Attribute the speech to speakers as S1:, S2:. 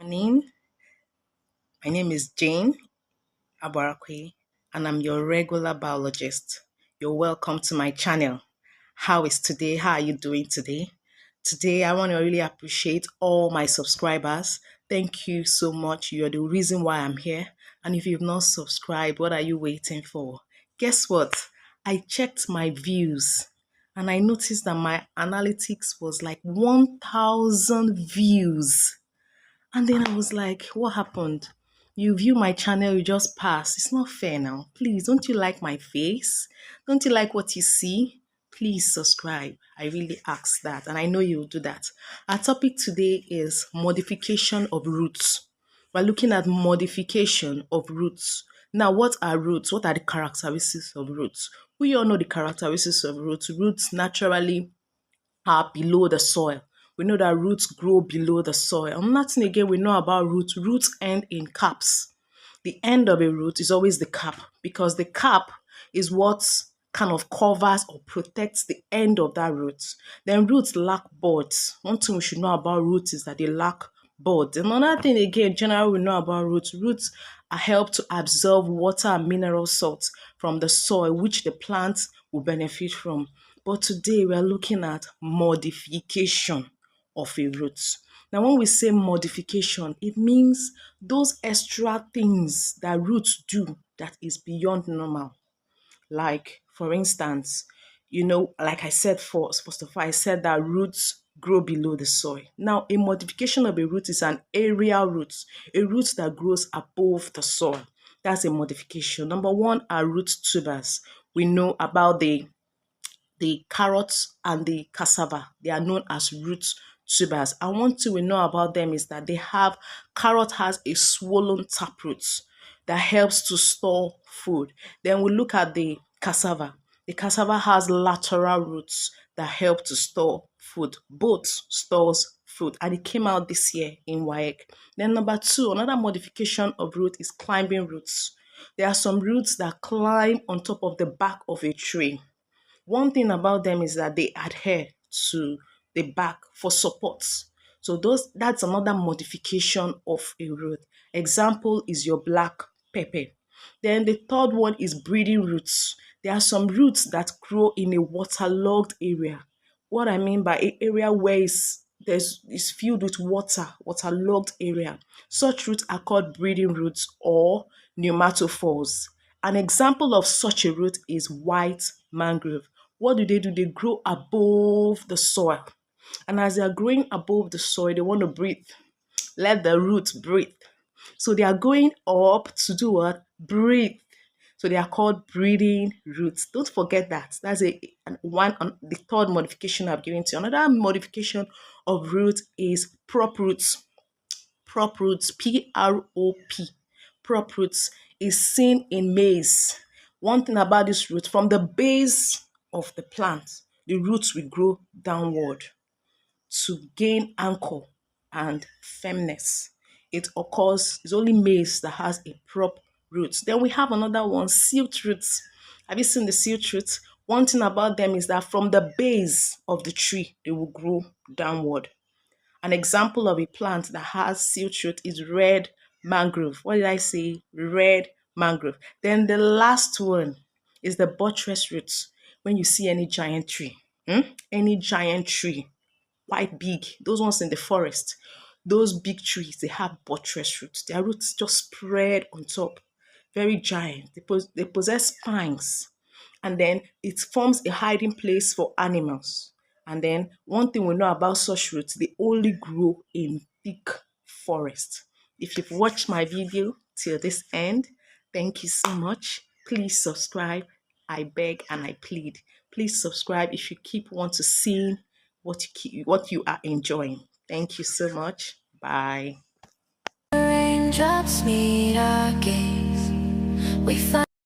S1: morning. My name is Jane Abarakwe, and I'm your regular biologist. You're welcome to my channel. How is today? How are you doing today? Today, I want to really appreciate all my subscribers. Thank you so much. You're the reason why I'm here. And if you've not subscribed, what are you waiting for? Guess what? I checked my views and I noticed that my analytics was like 1,000 views. And then I was like, what happened? You view my channel, you just pass. It's not fair now. Please, don't you like my face? Don't you like what you see? Please subscribe. I really ask that, and I know you'll do that. Our topic today is modification of roots. We're looking at modification of roots. Now, what are roots? What are the characteristics of roots? We all know the characteristics of roots. Roots naturally are below the soil. We know that roots grow below the soil. And nothing again we know about roots. Roots end in caps. The end of a root is always the cap because the cap is what kind of covers or protects the end of that root. Then roots lack buds. One thing we should know about roots is that they lack buds. And another thing again, generally we know about roots. Roots are help to absorb water and mineral salts from the soil, which the plant will benefit from. But today we are looking at modification of a root. Now, when we say modification, it means those extra things that roots do that is beyond normal. Like, for instance, like I said first of all, I said that roots grow below the soil. Now, a modification of a root is an aerial root, a root that grows above the soil. That's a modification. Number one are root tubers. We know about the carrots and the cassava. They are known as root tubers. And one thing we know about them is that carrot has a swollen taproot that helps to store food. Then we look at the cassava. The cassava has lateral roots that help to store food. Both stores food. And it came out this year in WAEC. Then number two, another modification of root is climbing roots. There are some roots that climb on top of the back of a tree. One thing about them is that they adhere to the bark for support. So that's another modification of a root. Example is your black pepper. Then the third one is breeding roots. There are some roots that grow in a waterlogged area. What I mean by an area where is filled with waterlogged area. Such roots are called breeding roots or pneumatophores. An example of such a root is white mangrove. What do? They grow above the soil. And as they are growing above the soil, they want to breathe. Let the roots breathe. So they are going up to do what? Breathe. So they are called breathing roots. Don't forget that. That's the third modification I've given to you. Another modification of root is prop roots. Prop roots, P-R-O-P. Prop roots is seen in maize. One thing about this root, from the base of the plant, the roots will grow downward to gain anchor and firmness. It's only maize that has a prop root. Then we have another one, silt roots. Have you seen the silt roots? One thing about them is that from the base of the tree, they will grow downward. An example of a plant that has silt root is red mangrove. What did I say? Red mangrove. Then the last one is the buttress roots. When you see any giant tree, quite big, those ones in the forest, those big trees, they have buttress roots. Their roots just spread on top, very giant. They possess spines, and then it forms a hiding place for animals. And then one thing we know about such roots, they only grow in thick forest. If you've watched my video till this end, thank you so much. Please subscribe. I beg and I plead. Please subscribe if you want to see what you are enjoying. Thank you so much. Bye. Raindrops meet our gaze. We find